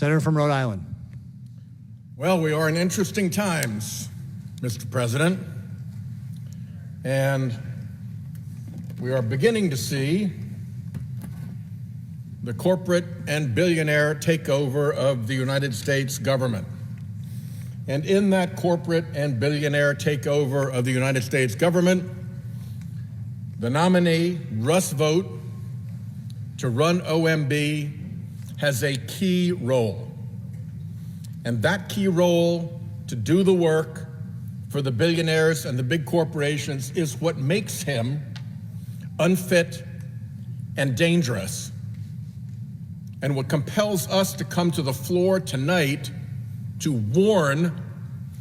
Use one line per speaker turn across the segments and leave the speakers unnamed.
Senator from Rhode Island.
Well, we are in interesting times, Mr. President, and we are beginning to see the corporate and billionaire takeover of the United States government. And in that corporate and billionaire takeover of the United States government, the nominee, Russ Vought, to run OMB has a key role. And that key role to do the work for the billionaires and the big corporations is what makes him unfit and dangerous, and what compels us to come to the floor tonight to warn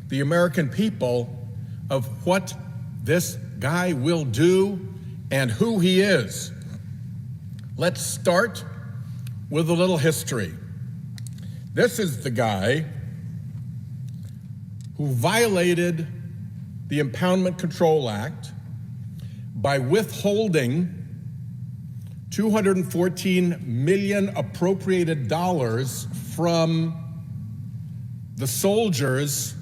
the American people of what this guy will do and who he is. Let's start with a little history. This is the guy who violated the Impoundment Control Act by withholding $214 million appropriated dollars from the soldiers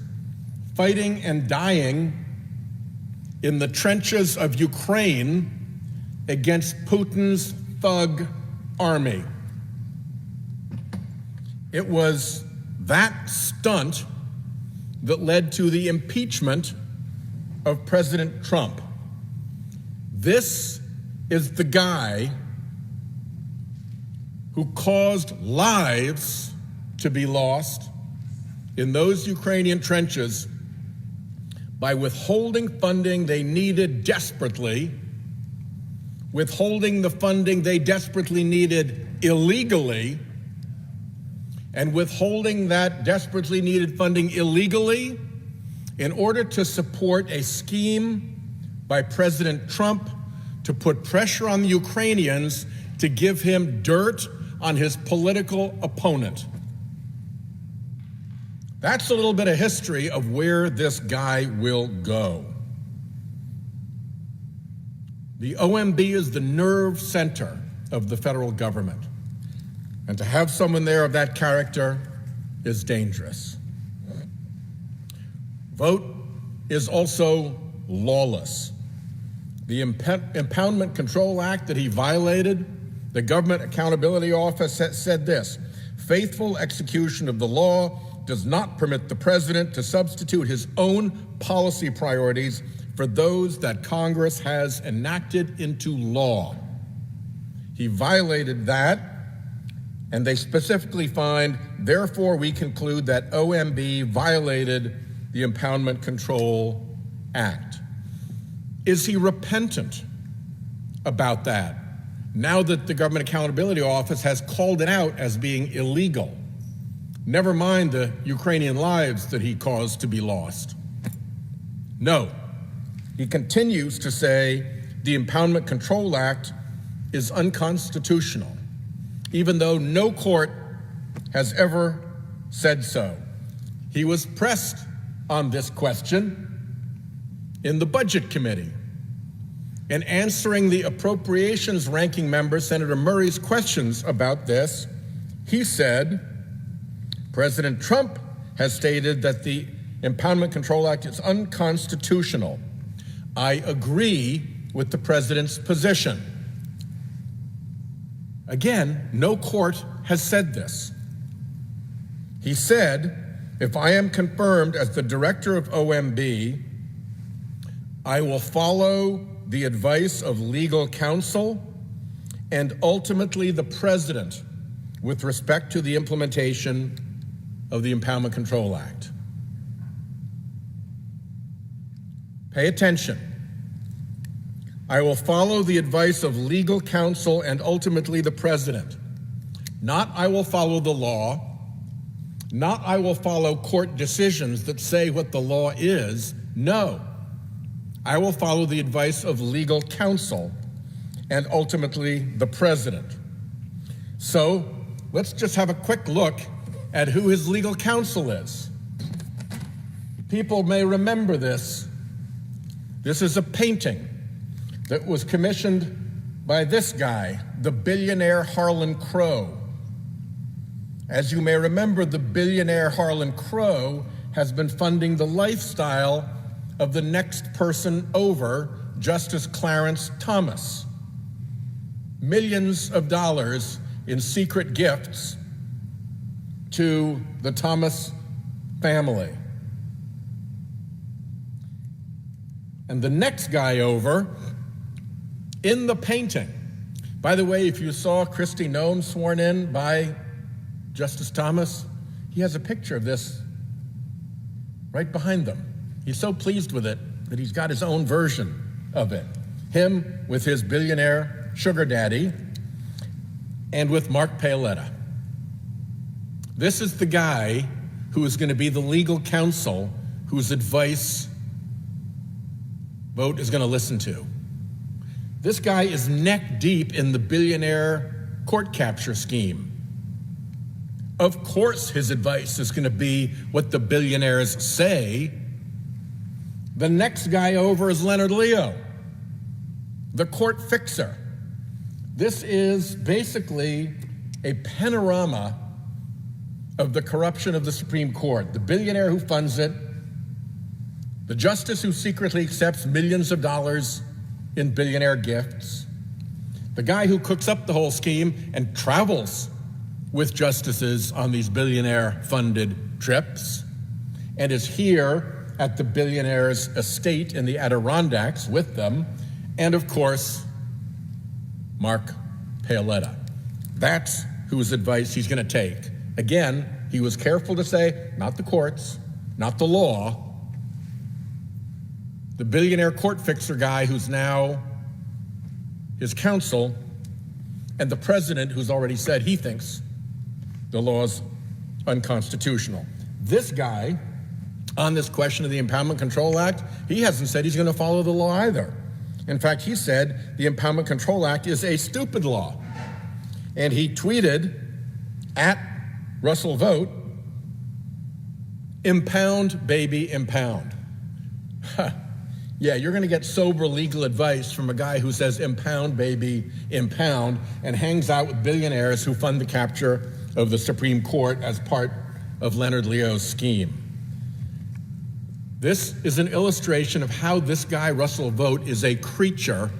fighting and dying in the trenches of Ukraine against Putin's thug army. It was that stunt that led to the impeachment of President Trump. This is the guy who caused lives to be lost in those Ukrainian trenches by withholding funding they needed desperately, withholding the funding they desperately needed illegally, and withholding that desperately needed funding illegally in order to support a scheme by President Trump to put pressure on the Ukrainians to give him dirt on his political opponent. That's a little bit of history of where this guy will go. The OMB is the nerve center of the federal government. And to have someone there of that character is dangerous. Vought is also lawless. The Impoundment Control Act that he violated, the Government Accountability Office said this: faithful execution of the law does not permit the president to substitute his own policy priorities for those that Congress has enacted into law. He violated that. And they specifically find, therefore, we conclude that OMB violated the Impoundment Control Act. Is he repentant about that, now that the Government Accountability Office has called it out as being illegal? Never mind the Ukrainian lives that he caused to be lost. No, he continues to say the Impoundment Control Act is unconstitutional, even though no court has ever said so. He was pressed on this question in the Budget Committee. In answering the Appropriations Ranking Member, Senator Murray's questions about this, he said, President Trump has stated that the Impoundment Control Act is unconstitutional. I agree with the president's position. Again, no court has said this. He said, if I am confirmed as the director of OMB, I will follow the advice of legal counsel and ultimately the president with respect to the implementation of the Impoundment Control Act. Pay attention. I will follow the advice of legal counsel and ultimately the president. Not I will follow the law, not I will follow court decisions that say what the law is. No, I will follow the advice of legal counsel and ultimately the president. So let's just have a quick look at who his legal counsel is. People may remember this. This is a painting that was commissioned by this guy, the billionaire Harlan Crow. As you may remember, the billionaire Harlan Crow has been funding the lifestyle of the next person over, Justice Clarence Thomas. Millions of dollars in secret gifts to the Thomas family. And the next guy over, in the painting. By the way, if you saw Kristi Noem sworn in by Justice Thomas, he has a picture of this right behind them. He's so pleased with it that he's got his own version of it. Him with his billionaire sugar daddy and with Mark Paoletta. This is the guy who is going to be the legal counsel whose advice Vought is going to listen to. This guy is neck deep in the billionaire court capture scheme. Of course his advice is going to be what the billionaires say. The next guy over is Leonard Leo, the court fixer. This is basically a panorama of the corruption of the Supreme Court. The billionaire who funds it, the justice who secretly accepts millions of dollars in billionaire gifts, the guy who cooks up the whole scheme and travels with justices on these billionaire-funded trips, and is here at the billionaire's estate in the Adirondacks with them, and of course, Mark Paoletta. That's whose advice he's going to take. Again, he was careful to say, not the courts, not the law. The billionaire court fixer guy who's now his counsel, and the president who's already said he thinks the law's unconstitutional. This guy, on this question of the Impoundment Control Act, he hasn't said he's going to follow the law either. In fact, he said the Impoundment Control Act is a stupid law. And he tweeted at Russell Vought, "Impound, baby, impound." Yeah, you're going to get sober legal advice from a guy who says impound, baby, impound, and hangs out with billionaires who fund the capture of the Supreme Court as part of Leonard Leo's scheme. This is an illustration of how this guy, Russell Vought, is a creature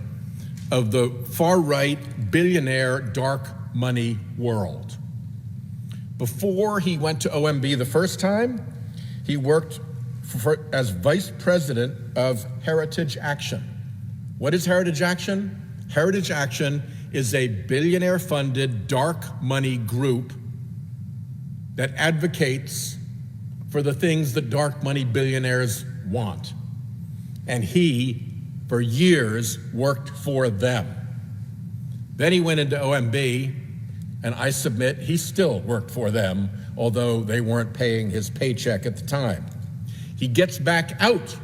of the far-right billionaire dark money world. Before he went to OMB the first time, he worked as vice president of Heritage Action. What is Heritage Action? Heritage Action is a billionaire-funded dark money group that advocates for the things that dark money billionaires want. And he, for years, worked for them. Then he went into OMB, and I submit he still worked for them, although they weren't paying his paycheck at the time. He gets back out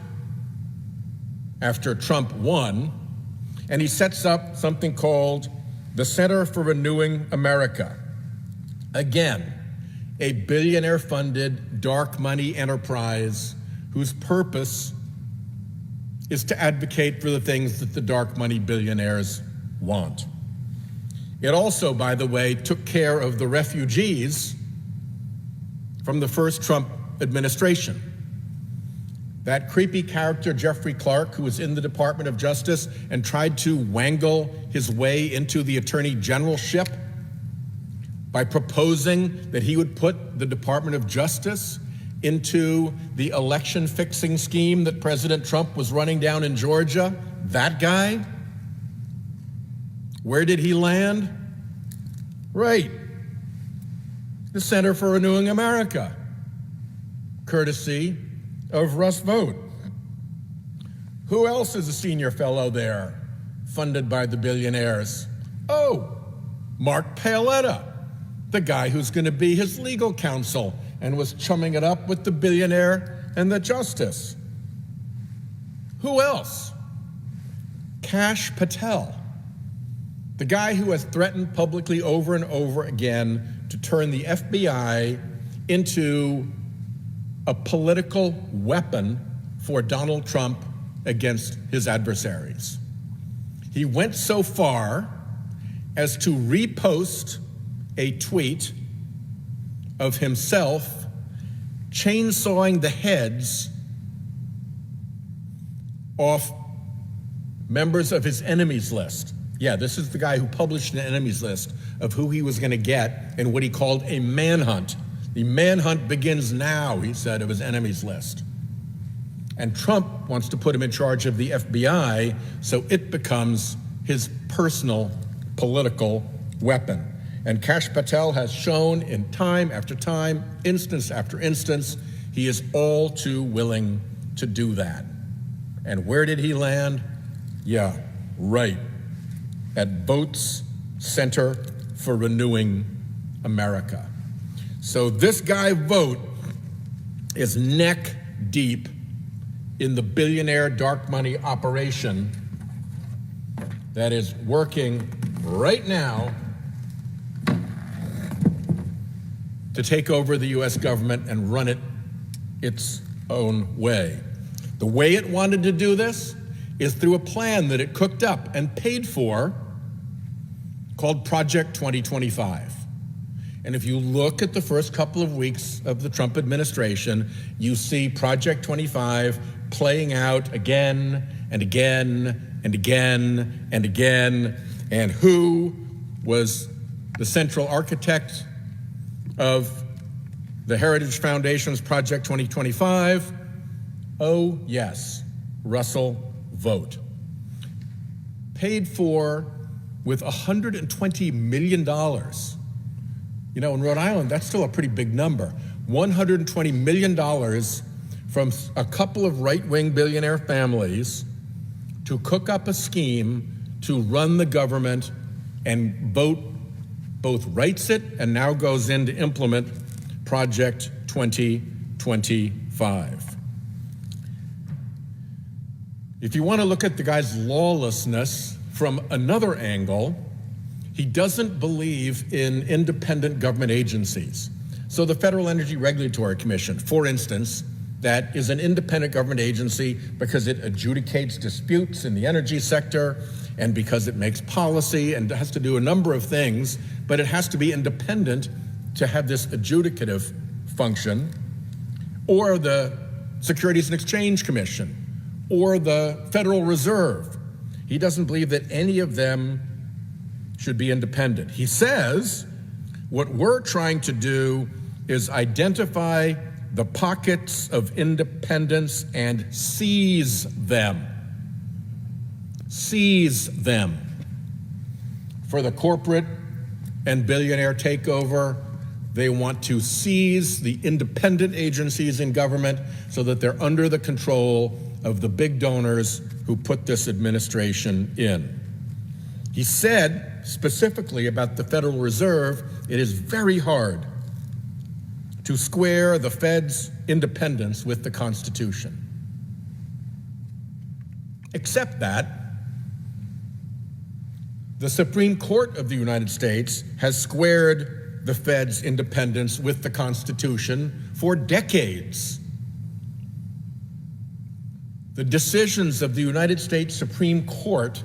after Trump won, and he sets up something called the Center for Renewing America. Again, a billionaire-funded dark money enterprise whose purpose is to advocate for the things that the dark money billionaires want. It also, by the way, took care of the refugees from the first Trump administration. That creepy character, Jeffrey Clark, who was in the Department of Justice and tried to wangle his way into the Attorney Generalship by proposing that he would put the Department of Justice into the election-fixing scheme that President Trump was running down in Georgia. That guy, where did he land? Right, the Center for Renewing America, courtesy of Russ Vought. Who else is a senior fellow there, funded by the billionaires? Oh, Mark Paoletta, the guy who's going to be his legal counsel and was chumming it up with the billionaire and the justice. Who else? Kash Patel, the guy who has threatened publicly over and over again to turn the FBI into a political weapon for Donald Trump against his adversaries. He went so far as to repost a tweet of himself chainsawing the heads off members of his enemies list. Yeah, this is the guy who published an enemies list of who he was going to get in what he called a manhunt. The manhunt begins now, he said, of his enemies list. And Trump wants to put him in charge of the FBI, so it becomes his personal political weapon. And Kash Patel has shown in time after time, instance after instance, he is all too willing to do that. And where did he land? Yeah, right at Vought's Center for Renewing America. So this guy Vought is neck deep in the billionaire dark money operation that is working right now to take over the US government and run it its own way. The way it wanted to do this is through a plan that it cooked up and paid for called Project 2025. And if you look at the first couple of weeks of the Trump administration, you see Project 25 playing out again and again and again and again. And who was the central architect of the Heritage Foundation's Project 2025? Oh, yes, Russell Vought. Paid for with $120 million. You know, in Rhode Island, that's still a pretty big number. $120 million from a couple of right-wing billionaire families to cook up a scheme to run the government, and Vought both writes it and now goes in to implement Project 2025. If you want to look at the guy's lawlessness from another angle, he doesn't believe in independent government agencies. So the Federal Energy Regulatory Commission, for instance, that is an independent government agency because it adjudicates disputes in the energy sector and because it makes policy and has to do a number of things, but it has to be independent to have this adjudicative function. Or the Securities and Exchange Commission, or the Federal Reserve. He doesn't believe that any of them should be independent. He says what we're trying to do is identify the pockets of independence and seize them. Seize them. For the corporate and billionaire takeover, they want to seize the independent agencies in government so that they're under the control of the big donors who put this administration in. He said specifically about the Federal Reserve, it is very hard to square the Fed's independence with the Constitution. Except that the Supreme Court of the United States has squared the Fed's independence with the Constitution for decades. The decisions of the United States Supreme Court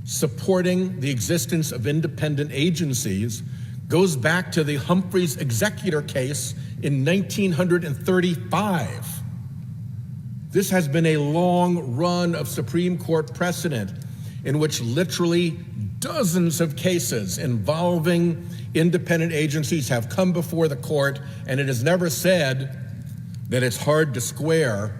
supporting the existence of independent agencies goes back to the Humphreys Executor case in 1935. This has been a long run of Supreme Court precedent in which literally dozens of cases involving independent agencies have come before the court, and it has never said that it's hard to square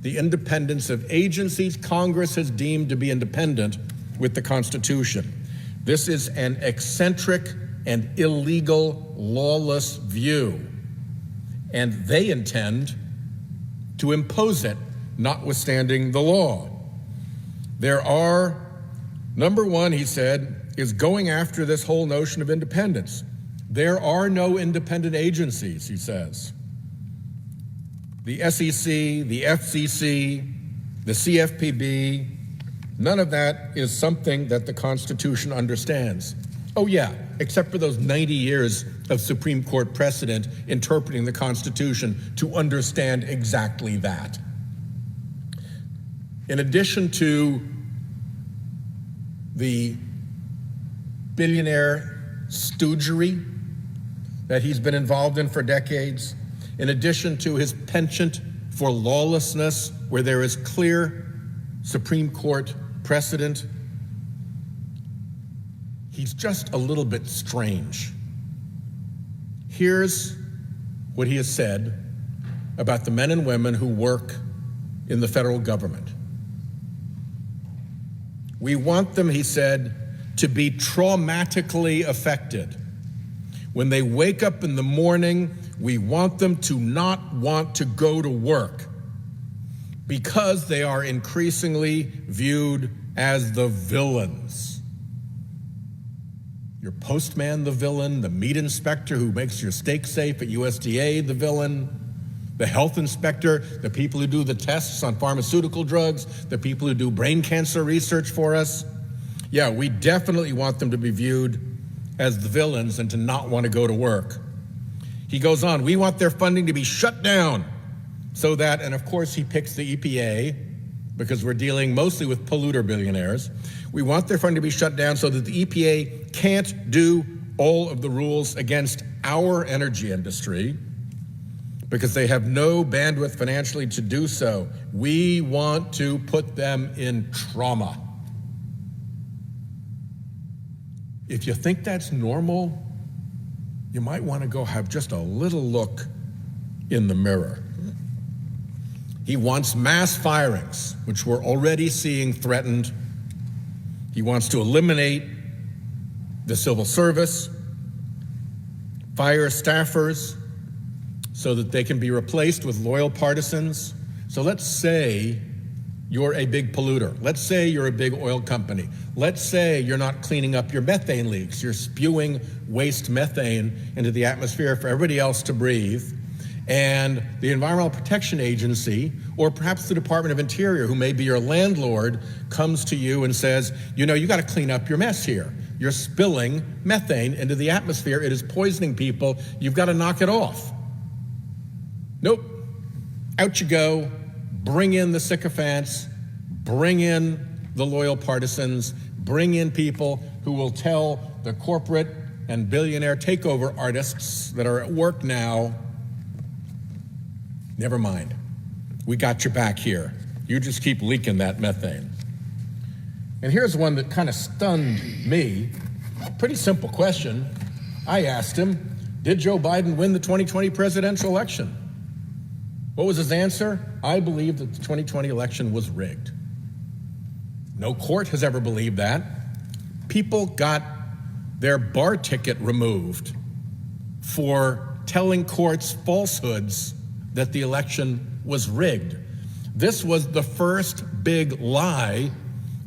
the independence of agencies Congress has deemed to be independent with the Constitution. This is an eccentric and illegal, lawless view, and they intend to impose it, notwithstanding the law. There are, number one, he said, is going after this whole notion of independence. There are no independent agencies, he says. The SEC, the FCC, the CFPB, none of that is something that the Constitution understands. Oh yeah, except for those 90 years of Supreme Court precedent interpreting the Constitution to understand exactly that. In addition to the billionaire stoogery that he's been involved in for decades, in addition to his penchant for lawlessness, where there is clear Supreme Court precedent, he's just a little bit strange. Here's what he has said about the men and women who work in the federal government. We want them, he said, to be traumatically affected. When they wake up in the morning, we want them to not want to go to work because they are increasingly viewed as the villains. Your postman, the villain, the meat inspector who makes your steak safe at USDA, the villain, the health inspector, the people who do the tests on pharmaceutical drugs, the people who do brain cancer research for us. Yeah, we definitely want them to be viewed as the villains and to not want to go to work. He goes on, we want their funding to be shut down so that, and of course he picks the EPA because we're dealing mostly with polluter billionaires. We want their funding to be shut down so that the EPA can't do all of the rules against our energy industry because they have no bandwidth financially to do so. We want to put them in trauma. If you think that's normal, you might want to go have just a little look in the mirror. He wants mass firings, which we're already seeing threatened. He wants to eliminate the civil service, fire staffers so that they can be replaced with loyal partisans. So let's say you're a big polluter. Let's say you're a big oil company. Let's say you're not cleaning up your methane leaks. You're spewing waste methane into the atmosphere for everybody else to breathe. And the Environmental Protection Agency, or perhaps the Department of Interior, who may be your landlord, comes to you and says, you know, you got to clean up your mess here. You're spilling methane into the atmosphere. It is poisoning people. You've got to knock it off. Nope. Out you go. Bring in the sycophants. Bring in the loyal partisans. Bring in people who will tell the corporate and billionaire takeover artists that are at work now, never mind. We got your back here. You just keep leaking that methane. And here's one that kind of stunned me. Pretty simple question. I asked him, did Joe Biden win the 2020 presidential election? What was his answer? I believe that the 2020 election was rigged. No court has ever believed that. People got their bar ticket removed for telling courts falsehoods that the election was rigged. This was the first big lie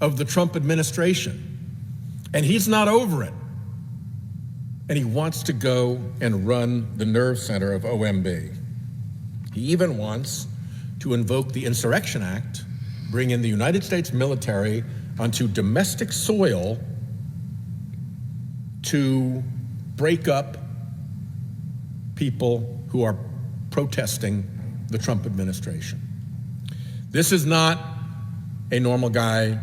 of the Trump administration. And he's not over it. And he wants to go and run the nerve center of OMB. He even wants to invoke the Insurrection Act, bring in the United States military onto domestic soil to break up people who are protesting the Trump administration. This is not a normal guy.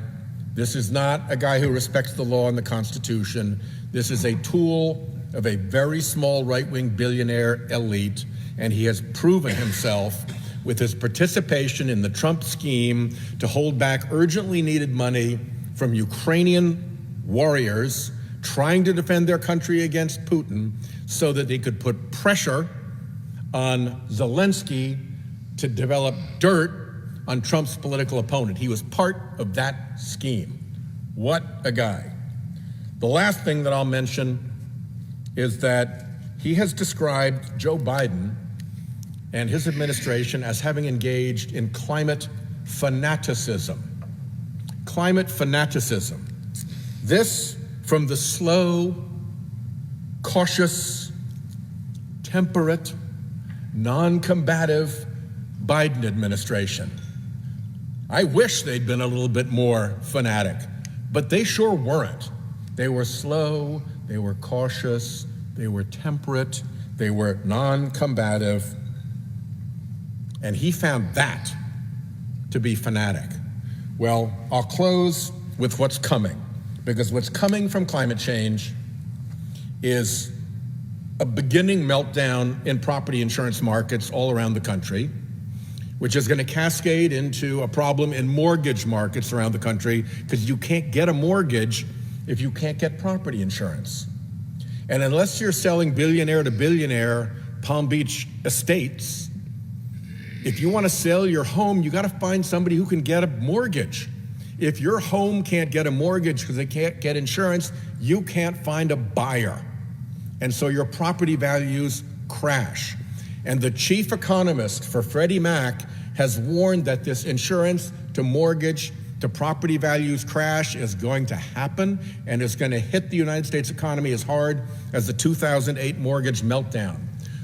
This is not a guy who respects the law and the Constitution. This is a tool of a very small right-wing billionaire elite, and he has proven himself with his participation in the Trump scheme to hold back urgently needed money from Ukrainian warriors trying to defend their country against Putin so that they could put pressure on Zelensky to develop dirt on Trump's political opponent. He was part of that scheme. What a guy. The last thing that I'll mention is that he has described Joe Biden and his administration as having engaged in climate fanaticism. Climate fanaticism. This from the slow, cautious, temperate, non-combative Biden administration. I wish they'd been a little bit more fanatic, but they sure weren't. They were slow, they were cautious, they were temperate, they were non-combative, and he found that to be fanatic. Well, I'll close with what's coming, because what's coming from climate change is a beginning meltdown in property insurance markets all around the country, which is going to cascade into a problem in mortgage markets around the country, because you can't get a mortgage if you can't get property insurance. And unless you're selling billionaire to billionaire Palm Beach estates, if you want to sell your home, you got to find somebody who can get a mortgage. If your home can't get a mortgage because they can't get insurance, you can't find a buyer. And so your property values crash. And the chief economist for Freddie Mac has warned that this insurance to mortgage to property values crash is going to happen, and it's going to hit the United States economy as hard as the 2008 mortgage meltdown.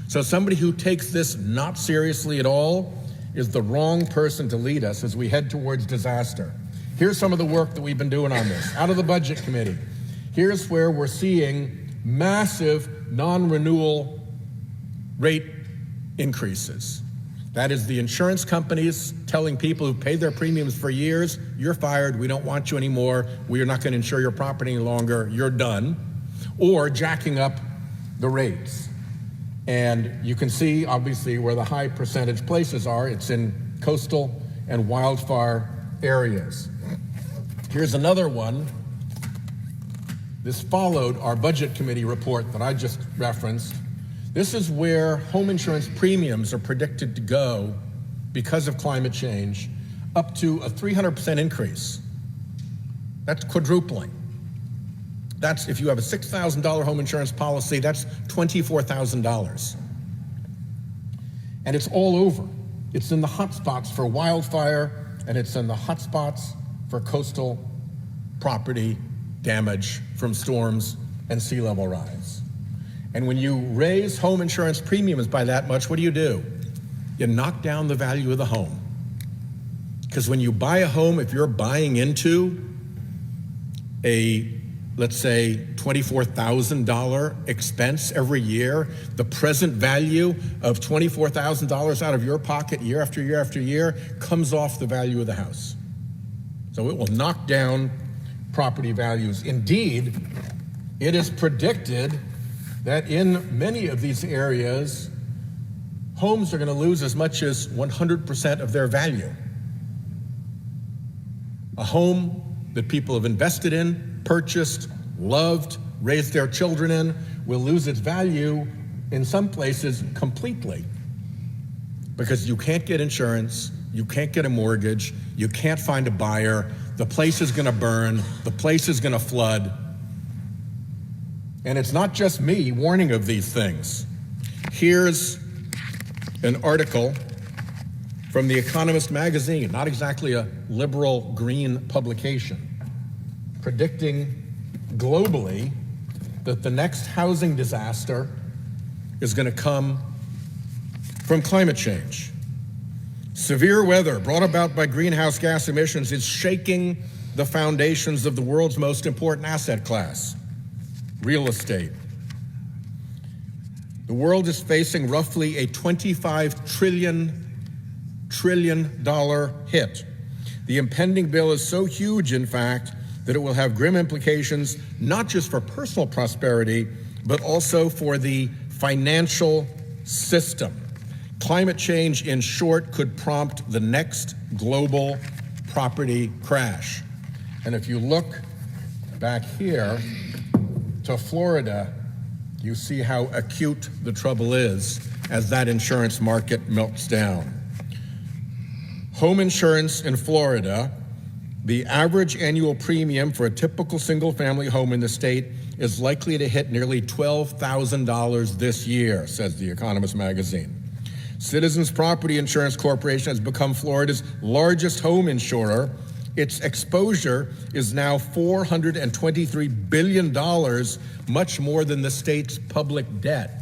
So somebody who takes this not seriously at all is the wrong person to lead us as we head towards disaster. Here's some of the work that we've been doing on this. Out of the Budget Committee, here's where we're seeing massive non-renewal rate increases. That is the insurance companies telling people who paid their premiums for years, you're fired, we don't want you anymore, we are not going to insure your property any longer, you're done, or jacking up the rates. And you can see, obviously, where the high percentage places are. It's in coastal and wildfire areas. Here's another one. This followed our Budget Committee report that I just referenced. This is where home insurance premiums are predicted to go because of climate change, up to a 300% increase. That's quadrupling. That's, if you have a $6,000 home insurance policy, that's $24,000. And it's all over. It's in the hot spots for wildfire, and it's in the hot spots for coastal property damage from storms and sea level rise. And when you raise home insurance premiums by that much, what do? You knock down the value of the home. Because when you buy a home, if you're buying into a, let's say, $24,000 expense every year, the present value of $24,000 out of your pocket year after year after year comes off the value of the house. So it will knock down property values. Indeed, it is predicted that in many of these areas, homes are going to lose as much as 100% of their value. A home that people have invested in, purchased, loved, raised their children in, will lose its value in some places completely, because you can't get insurance, you can't get a mortgage, you can't find a buyer, the place is going to burn, the place is going to flood. And it's not just me warning of these things. Here's an article from The Economist magazine, not exactly a liberal green publication, predicting globally that the next housing disaster is going to come from climate change. Severe weather brought about by greenhouse gas emissions is shaking the foundations of the world's most important asset class, real estate. The world is facing roughly a $25 trillion hit. The impending bill is so huge, in fact, that it will have grim implications not just for personal prosperity, but also for the financial system. Climate change, in short, could prompt the next global property crash. And if you look back here to Florida, you see how acute the trouble is as that insurance market melts down. Home insurance in Florida, the average annual premium for a typical single-family home in the state is likely to hit nearly $12,000 this year, says The Economist magazine. Citizens Property Insurance Corporation has become Florida's largest home insurer. Its exposure is now $423 billion, much more than the state's public debt.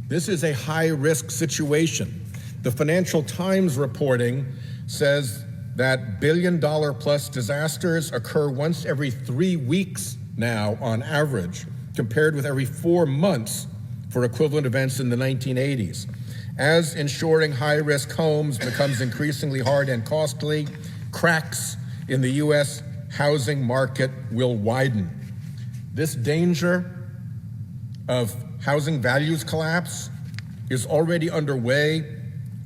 This is a high-risk situation. The Financial Times reporting says that billion-dollar-plus disasters occur once every 3 weeks now on average, compared with every 4 months for equivalent events in the 1980s. As insuring high-risk homes becomes increasingly hard and costly, cracks in the U.S. housing market will widen. This danger of housing values collapse is already underway.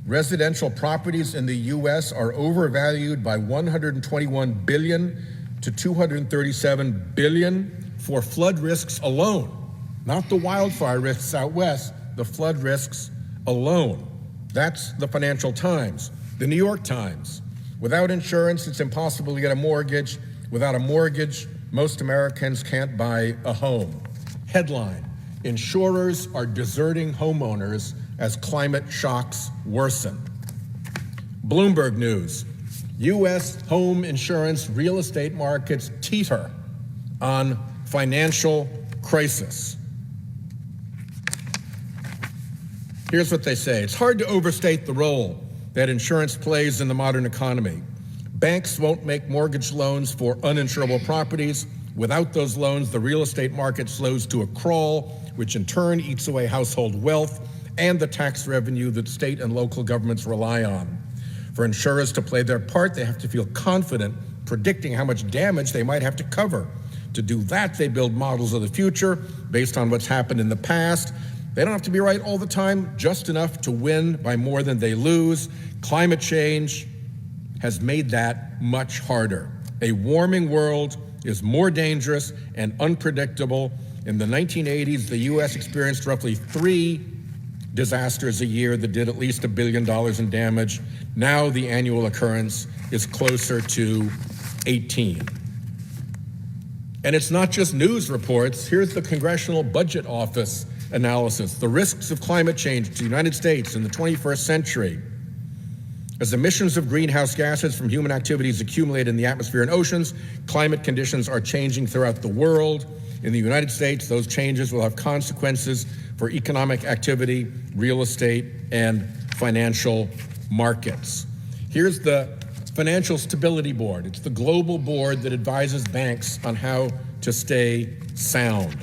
Residential properties in the U.S. are overvalued by $121 billion to $237 billion for flood risks alone. Not the wildfire risks out west, the flood risks alone. That's the Financial Times. The New York Times. Without insurance, it's impossible to get a mortgage. Without a mortgage, most Americans can't buy a home. Headline: insurers are deserting homeowners as climate shocks worsen. Bloomberg News: U.S. home insurance real estate markets teeter on financial crisis. Here's what they say. It's hard to overstate the role that insurance plays in the modern economy. Banks won't make mortgage loans for uninsurable properties. Without those loans, the real estate market slows to a crawl, which in turn eats away household wealth and the tax revenue that state and local governments rely on. For insurers to play their part, they have to feel confident predicting how much damage they might have to cover. To do that, they build models of the future based on what's happened in the past. They don't have to be right all the time, just enough to win by more than they lose. Climate change has made that much harder. A warming world is more dangerous and unpredictable. In the 1980s, the U.S. experienced roughly 3 disasters a year that did at least $1 billion in damage. Now the annual occurrence is closer to 18. And it's not just news reports. Here's the Congressional Budget Office analysis. The risks of climate change to the United States in the 21st century. As emissions of greenhouse gases from human activities accumulate in the atmosphere and oceans, climate conditions are changing throughout the world. In the United States, those changes will have consequences for economic activity, real estate, and financial markets. Here's the Financial Stability Board. It's the global board that advises banks on how to stay sound.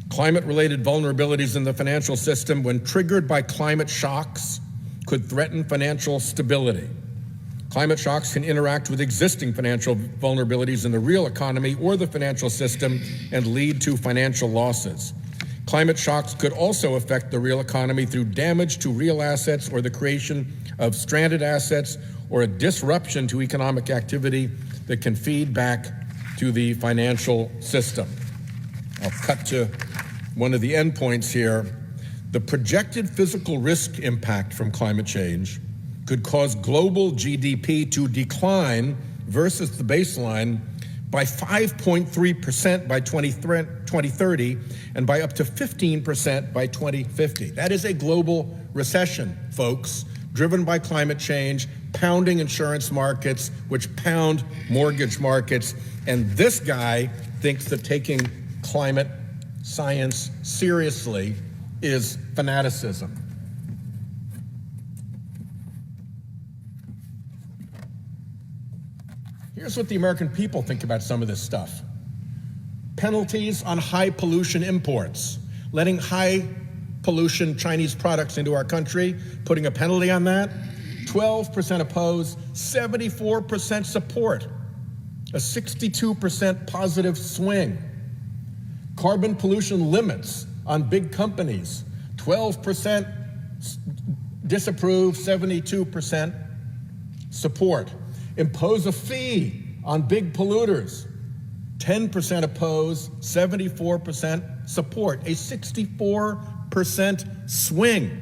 Climate-related vulnerabilities in the financial system, when triggered by climate shocks, could threaten financial stability. Climate shocks can interact with existing financial vulnerabilities in the real economy or the financial system and lead to financial losses. Climate shocks could also affect the real economy through damage to real assets or the creation of stranded assets or a disruption to economic activity that can feed back to the financial system. I'll cut to one of the endpoints here. The projected physical risk impact from climate change could cause global GDP to decline versus the baseline by 5.3% by 2030 and by up to 15% by 2050. That is a global recession, folks, driven by climate change, pounding insurance markets, which pound mortgage markets. And this guy thinks that taking climate science seriously is fanaticism. Here's what the American people think about some of this stuff. Penalties on high pollution imports, letting high pollution Chinese products into our country, putting a penalty on that. 12% oppose, 74% support, a 62% positive swing. Carbon pollution limits on big companies, 12% disapprove, 72% support. Impose a fee on big polluters, 10% oppose, 74% support, a 64% swing.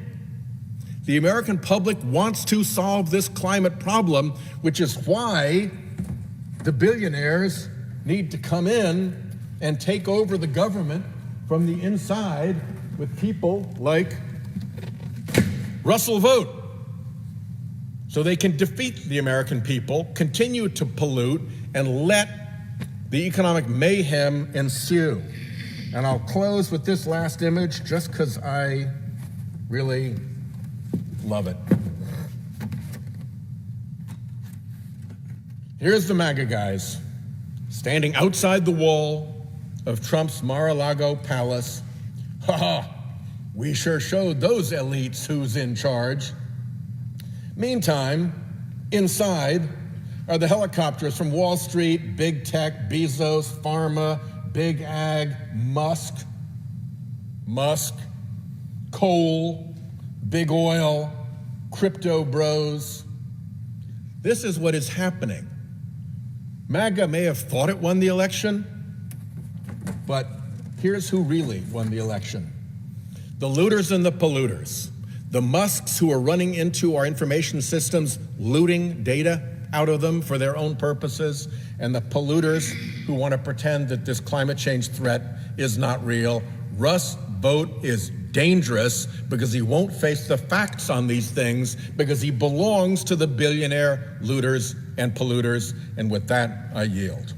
The American public wants to solve this climate problem, which is why the billionaires need to come in and take over the government from the inside with people like Russell Vought, so they can defeat the American people, continue to pollute, and let the economic mayhem ensue. And I'll close with this last image just because I really love it. Here's the MAGA guys standing outside the wall of Trump's Mar-a-Lago palace. Ha ha, we sure showed those elites who's in charge. Meantime, inside are the helicopters from Wall Street, big tech, Bezos, pharma, big ag, Musk, Musk, coal, big oil, crypto bros. This is what is happening. MAGA may have thought it won the election, but here's who really won the election. The looters and the polluters. The Musks who are running into our information systems, looting data out of them for their own purposes, and the polluters who want to pretend that this climate change threat is not real. Russ Vought is dangerous because he won't face the facts on these things because he belongs to the billionaire looters and polluters. And with that, I yield.